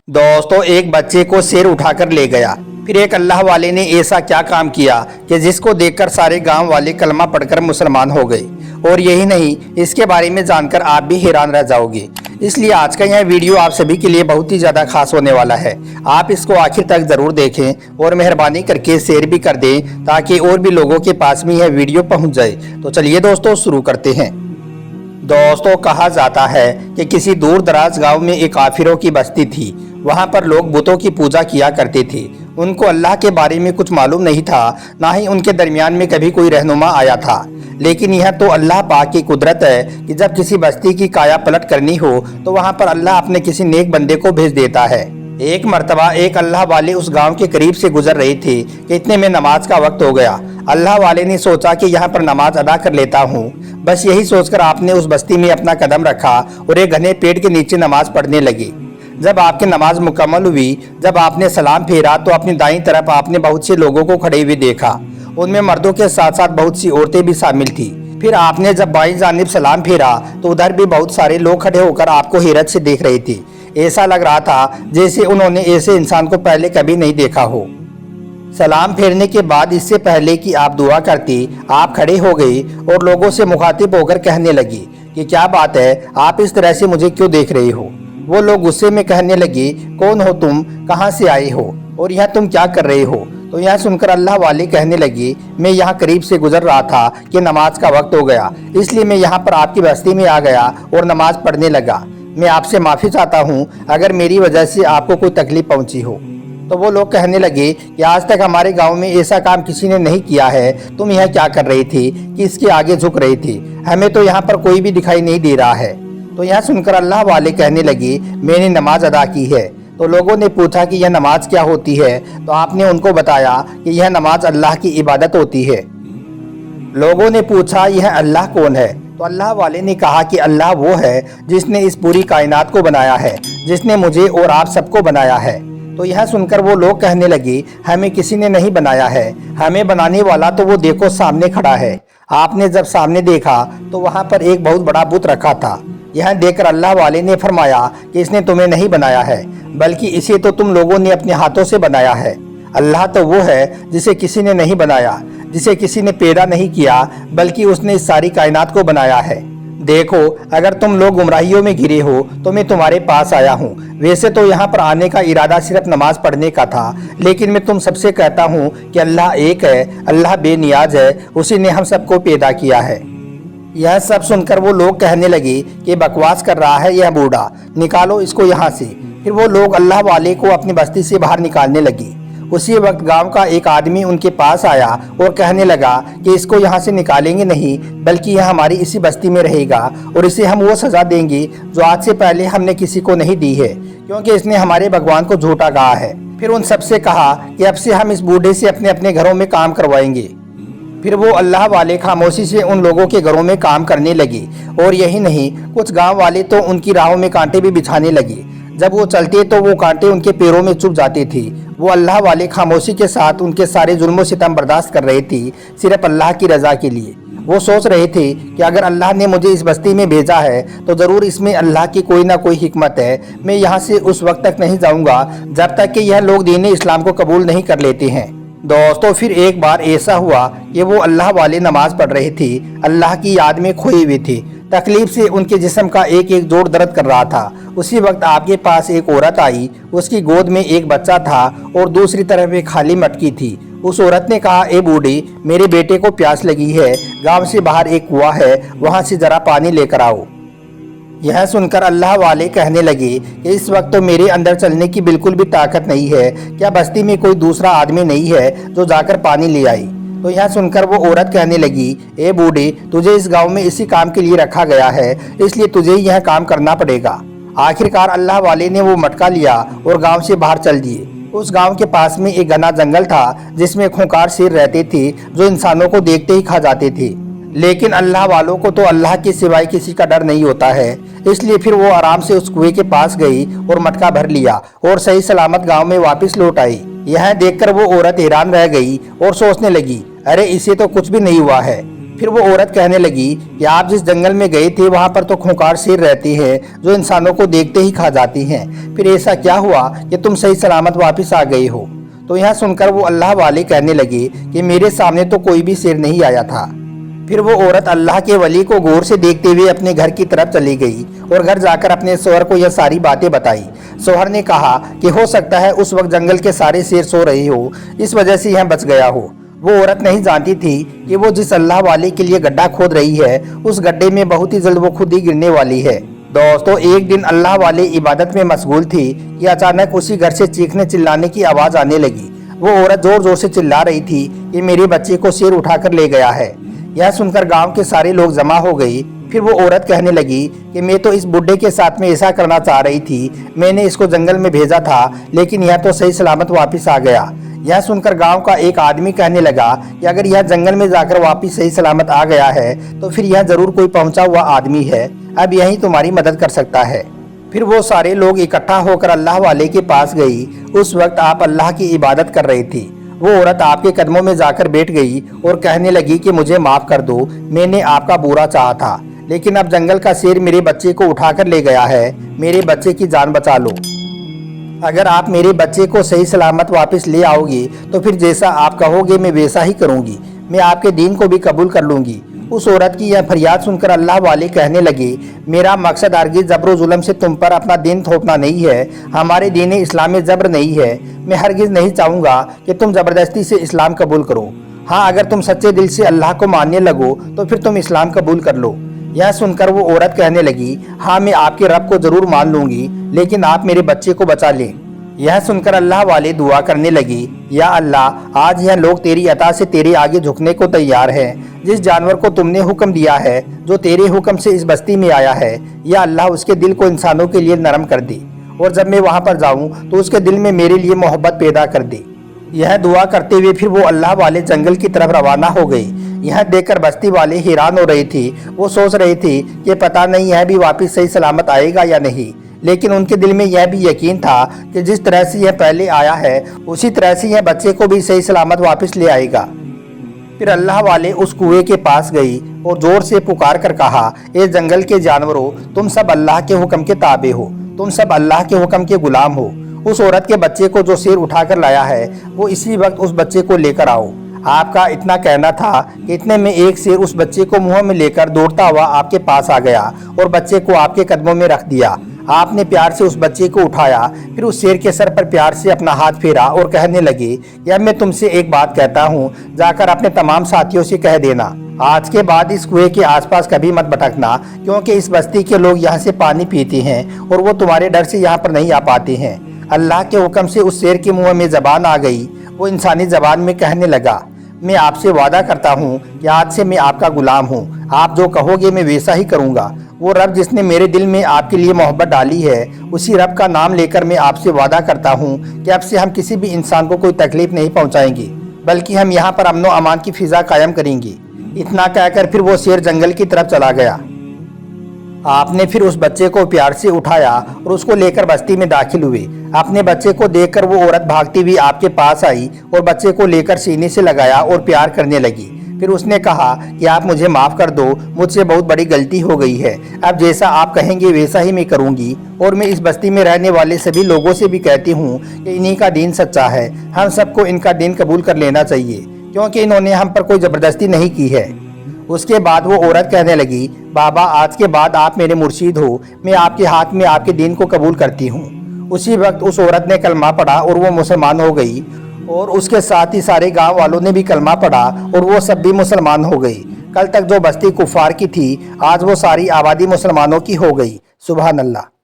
दोस्तों, एक बच्चे को शेर उठाकर ले गया। फिर एक अल्लाह वाले ने ऐसा क्या काम किया कि जिसको देखकर सारे गांव वाले कलमा पढ़कर मुसलमान हो गए। और यही नहीं, इसके बारे में जानकर आप भी हैरान रह जाओगे। इसलिए आज का यह वीडियो आप सभी के लिए बहुत ही ज़्यादा खास होने वाला है। आप इसको आखिर तक ज़रूर देखें और मेहरबानी करके शेयर भी कर दें ताकि और भी लोगों के पास में यह वीडियो पहुँच जाए। तो चलिए दोस्तों, शुरू करते हैं। दोस्तों, कहा जाता है कि किसी दूर दराज गाँव में एक काफिरों की बस्ती थी। वहाँ पर लोग बुतों की पूजा किया करते थे। उनको अल्लाह के बारे में कुछ मालूम नहीं था, ना ही उनके दरमियान में कभी कोई रहनुमा आया था। लेकिन यह तो अल्लाह पाक की कुदरत है कि जब किसी बस्ती की काया पलट करनी हो तो वहाँ पर अल्लाह अपने किसी नेक बंदे को भेज देता है। एक मर्तबा एक अल्लाह वाले उस गांव के करीब से गुजर रहे थे कि इतने में नमाज का वक्त हो गया। अल्लाह वाले ने सोचा कि यहाँ पर नमाज अदा कर लेता हूँ। बस यही सोचकर आपने उस बस्ती में अपना कदम रखा और एक घने पेड़ के नीचे नमाज पढ़ने लगे। जब आपकी नमाज मुकम्मल हुई, जब आपने सलाम फेरा तो अपनी दाईं तरफ आपने बहुत से लोगों को खड़े हुए देखा। उनमें मर्दों के साथ साथ बहुत सी औरतें भी शामिल थी। फिर आपने जब बाईं जानिब सलाम फेरा तो उधर भी बहुत सारे लोग खड़े होकर आपको हैरत से देख रहे थे। ऐसा लग रहा था जैसे उन्होंने ऐसे इंसान को पहले कभी नहीं देखा हो। सलाम फेरने के बाद, इससे पहले कि आप दुआ करती, आप खड़े हो गई और लोगों से मुखातिब होकर कहने लगी कि क्या बात है, आप इस तरह से मुझे क्यों देख रहे हो। वो लोग गुस्से में कहने लगे, कौन हो तुम, कहाँ से आए हो और यहाँ तुम क्या कर रहे हो। तो यह सुनकर अल्लाह वाले कहने लगे, मैं यहाँ करीब से गुजर रहा था कि नमाज का वक्त हो गया, इसलिए मैं यहाँ पर आपकी बस्ती में आ गया और नमाज पढ़ने लगा। मैं आपसे माफ़ी चाहता हूँ अगर मेरी वजह से आपको कोई तकलीफ पहुँची हो। तो वो लोग कहने लगे कि आज तक हमारे गांव में ऐसा काम किसी ने नहीं किया है। तुम यहाँ क्या कर रही थी कि इसके आगे झुक रही थी, हमें तो यहाँ पर कोई भी दिखाई नहीं दे रहा है। तो यह सुनकर अल्लाह वाले कहने लगे, मैंने नमाज अदा की है। तो लोगों ने पूछा कि यह नमाज क्या होती है। तो आपने उनको बताया कि यह नमाज अल्लाह की इबादत होती है। लोगों ने पूछा, यह अल्लाह कौन है। तो अल्लाह वाले ने कहा कि अल्लाह वो है जिसने इस पूरी कायनात को बनाया है, जिसने मुझे और आप सबको बनाया है। तो यह सुनकर वो लोग कहने लगे, हमें किसी ने नहीं बनाया है, हमें बनाने वाला तो वो देखो सामने खड़ा है। आपने जब सामने देखा तो वहाँ पर एक बहुत बड़ा बुत रखा था। यह देखकर अल्लाह वाले ने फरमाया कि इसने तुम्हें नहीं बनाया है, बल्कि इसे तो तुम लोगों ने अपने हाथों से बनाया है। अल्लाह तो वो है जिसे किसी ने नहीं बनाया, जिसे किसी ने पैदा नहीं किया, बल्कि उसने इस सारी कायनात को बनाया है। देखो, अगर तुम लोग गुमराहियों में घिरे हो तो मैं तुम्हारे पास आया हूँ। वैसे तो यहाँ पर आने का इरादा सिर्फ नमाज पढ़ने का था, लेकिन मैं तुम सबसे कहता हूँ कि अल्लाह एक है, अल्लाह बेनियाज है, उसी ने हम सबको पैदा किया है। यह सब सुनकर वो लोग कहने लगे कि बकवास कर रहा है यह बूढ़ा, निकालो इसको यहाँ से। फिर वो लोग अल्लाह वाले को अपनी बस्ती से बाहर निकालने लगे। उसी वक्त गांव का एक आदमी उनके पास आया और कहने लगा कि इसको यहाँ से निकालेंगे नहीं, बल्कि यह हमारी इसी बस्ती में रहेगा और इसे हम वो सज़ा देंगे जो आज से पहले हमने किसी को नहीं दी है, क्योंकि इसने हमारे भगवान को झूठा कहा है। फिर उन सबसे कहा कि अब से हम इस बूढ़े से अपने अपने घरों में काम करवाएंगे। फिर वो अल्लाह वाले खामोशी से उन लोगों के घरों में काम करने लगे। और यही नहीं, कुछ गांव वाले तो उनकी राहों में कांटे भी बिछाने लगे। जब वो चलते तो वो कांटे उनके पैरों में चुभ जाते थे। वो अल्लाह वाले खामोशी के साथ उनके सारे जुल्म सितम बर्दाश्त कर रहे थे, सिर्फ अल्लाह की रजा के लिए। वो सोच रहे थे कि अगर अल्लाह ने मुझे इस बस्ती में भेजा है तो ज़रूर इसमें अल्लाह की कोई ना कोई हिकमत है। मैं यहाँ से उस वक्त तक नहीं जाऊँगा जब तक कि यह लोग दीन इस्लाम को कबूल नहीं कर लेते हैं। दोस्तों, फिर एक बार ऐसा हुआ कि वो अल्लाह वाले नमाज पढ़ रहे थे, अल्लाह की याद में खोए हुए थे। तकलीफ से उनके जिस्म का एक एक जोड़ दर्द कर रहा था। उसी वक्त आपके पास एक औरत आई। उसकी गोद में एक बच्चा था और दूसरी तरफ एक खाली मटकी थी। उस औरत ने कहा, ए बूढ़ी, मेरे बेटे को प्यास लगी है, गांव से बाहर एक कुआं है, वहां से जरा पानी लेकर आओ। यह सुनकर अल्लाह वाले कहने लगे कि इस वक्त तो मेरे अंदर चलने की बिल्कुल भी ताकत नहीं है। क्या बस्ती में कोई दूसरा आदमी नहीं है जो जाकर पानी ले आई। तो यह सुनकर वो औरत कहने लगी, ए बूढ़े, तुझे इस गांव में इसी काम के लिए रखा गया है, इसलिए तुझे यह काम करना पड़ेगा। आखिरकार अल्लाह वाले ने वो मटका लिया और गांव से बाहर चल दिए। उस गांव के पास में एक घना जंगल था जिसमें खूंखार शेर रहते थे जो इंसानों को देखते ही खा जाते थे। लेकिन अल्लाह वालों को तो अल्लाह के सिवाय किसी का डर नहीं होता है, इसलिए फिर वो आराम से उस कुएं के पास गई और मटका भर लिया और सही सलामत गांव में वापस लौट आई। यह देखकर वो औरत हैरान रह गई और सोचने लगी, अरे इसे तो कुछ भी नहीं हुआ है। फिर वो औरत कहने लगी कि आप जिस जंगल में गए थे वहाँ पर तो खूंखार शेर रहती है जो इंसानों को देखते ही खा जाती हैं। फिर ऐसा क्या हुआ कि तुम सही सलामत वापस आ गए हो? तो यह सुनकर वो अल्लाह वाले कहने लगे कि मेरे सामने तो कोई भी शेर नहीं आया था। फिर वो औरत अल्लाह के वली को गौर से देखते हुए अपने घर की तरफ चली गई और घर जाकर अपने शौहर को यह सारी बातें बताई। शौहर ने कहा कि हो सकता है उस वक्त जंगल के सारे शेर सो रहे हो, इस वजह से यह बच गया हो। वो औरत नहीं जानती थी कि वो जिस अल्लाह वाले के लिए गड्ढा खोद रही है उस गड्ढे में बहुत ही जल्द वो खुद ही गिरने वाली है। दोस्तों, एक दिन अल्लाह वाले इबादत में मशगूल थी कि अचानक उसी घर से चीखने चिल्लाने की आवाज़ आने लगी। वो औरत जोर जोर से चिल्ला रही थी कि मेरे बच्चे को शेर उठाकर ले गया है। यह सुनकर गांव के सारे लोग जमा हो गई। फिर वो औरत कहने लगी कि मैं तो इस बुढ़े के साथ में ऐसा करना चाह रही थी, मैंने इसको जंगल में भेजा था लेकिन यह तो सही सलामत वापस आ गया। यह सुनकर गांव का एक आदमी कहने लगा कि अगर यह जंगल में जाकर वापस सही सलामत आ गया है तो फिर यह जरूर कोई पहुंचा हुआ आदमी है, अब यही तुम्हारी मदद कर सकता है। फिर वो सारे लोग इकट्ठा होकर अल्लाह वाले के पास गई। उस वक्त आप अल्लाह की इबादत कर रही थी। वो औरत आपके कदमों में जाकर बैठ गई और कहने लगी कि मुझे माफ कर दो, मैंने आपका बुरा चाहा था, लेकिन अब जंगल का शेर मेरे बच्चे को उठाकर ले गया है, मेरे बच्चे की जान बचा लो। अगर आप मेरे बच्चे को सही सलामत वापस ले आओगी तो फिर जैसा आप कहोगे मैं वैसा ही करूंगी, मैं आपके दीन को भी कबूल कर लूंगी। उस औरत की यह फरियाद सुनकर अल्लाह वाले कहने लगे, मेरा मकसद हरगिज़ जबर जुल्म से तुम पर अपना दीन थोपना नहीं है, हमारे दीन इस्लाम में जबर नहीं है। मैं हरगिज़ नहीं चाहूँगा कि तुम ज़बरदस्ती से इस्लाम कबूल करो। हाँ, अगर तुम सच्चे दिल से अल्लाह को मानने लगो तो फिर तुम इस्लाम कबूल कर लो। यह सुनकर वो औरत कहने लगी, हाँ मैं आपके रब को जरूर मान लूंगी, लेकिन आप मेरे बच्चे को बचा लें। यह सुनकर अल्लाह वाले दुआ करने लगी, या अल्लाह, आज यह लोग तेरी अता से तेरे आगे झुकने को तैयार हैं। जिस जानवर को तुमने हुक्म दिया है जो तेरे हुक्म से इस बस्ती में आया है, या अल्लाह उसके दिल को इंसानों के लिए नरम कर दे और जब मैं वहाँ पर जाऊँ तो उसके दिल में मेरे लिए मोहब्बत पैदा कर दे। यह दुआ करते हुए फिर वो अल्लाह वाले जंगल की तरफ रवाना हो गई। यह देखकर बस्ती वाले हैरान हो रही थी। वो सोच रही थी कि पता नहीं यह भी वापस सही सलामत आएगा या नहीं, लेकिन उनके दिल में यह भी यकीन था कि जिस तरह से यह पहले आया है उसी तरह से यह बच्चे को भी सही सलामत वापस ले आएगा। फिर अल्लाह वाले उस कुएं के पास गई और जोर से पुकार कर कहा, ए जंगल के जानवरों, तुम सब अल्लाह के हुक्म के ताबे हो, तुम सब अल्लाह के हुक्म के गुलाम हो। उस औरत के बच्चे को जो शेर उठाकर लाया है वो इसी वक्त उस बच्चे को लेकर आओ। आपका इतना कहना था कि इतने में एक शेर उस बच्चे को मुंह में लेकर दौड़ता हुआ आपके पास आ गया और बच्चे को आपके कदमों में रख दिया। आपने प्यार से उस बच्चे को उठाया, फिर उस शेर के सर पर प्यार से अपना हाथ फेरा और कहने लगे, यह मैं तुमसे एक बात कहता हूँ, जाकर अपने तमाम साथियों से कह देना, आज के बाद इस कुएं के आसपास कभी मत भटकना, क्योंकि इस बस्ती के लोग यहाँ से पानी पीते हैं और वो तुम्हारे डर से यहाँ पर नहीं आ पाते हैं। अल्लाह के हुक्म से उस शेर के मुंह में जबान आ गई। वो इंसानी जबान में कहने लगा, मैं आपसे वादा करता हूँ कि आज से मैं आपका गुलाम हूँ, आप जो कहोगे मैं वैसा ही करूँगा। वो रब जिसने मेरे दिल में आपके लिए मोहब्बत डाली है, उसी रब का नाम लेकर मैं आपसे वादा करता हूँ कि अब से हम किसी भी इंसान को कोई तकलीफ नहीं पहुँचाएंगे, बल्कि हम यहाँ पर अमन व अमान की फिजा कायम करेंगे। इतना कहकर फिर वो शेर जंगल की तरफ चला गया। आपने फिर उस बच्चे को प्यार से उठाया और उसको लेकर बस्ती में दाखिल हुए। अपने बच्चे को देखकर वो औरत भागती हुई आपके पास आई और बच्चे को लेकर सीने से लगाया और प्यार करने लगी। फिर उसने कहा कि आप मुझे माफ़ कर दो, मुझसे बहुत बड़ी गलती हो गई है, अब जैसा आप कहेंगे वैसा ही मैं करूँगी। और मैं इस बस्ती में रहने वाले सभी लोगों से भी कहती हूँ कि इन्हीं का दीन सच्चा है, हम सबको इनका दीन कबूल कर लेना चाहिए, क्योंकि इन्होंने हम पर कोई ज़बरदस्ती नहीं की है। उसके बाद वो औरत कहने लगी, बाबा, आज के बाद आप मेरे मुर्शीद हो, मैं आपके हाथ में आपके दीन को कबूल करती हूँ। उसी वक्त उस औरत ने कलमा पढ़ा और वो मुसलमान हो गई, और उसके साथ ही सारे गांव वालों ने भी कलमा पढ़ा और वो सब भी मुसलमान हो गई। कल तक जो बस्ती कुफार की थी, आज वो सारी आबादी मुसलमानों की हो गई। सुभान अल्लाह।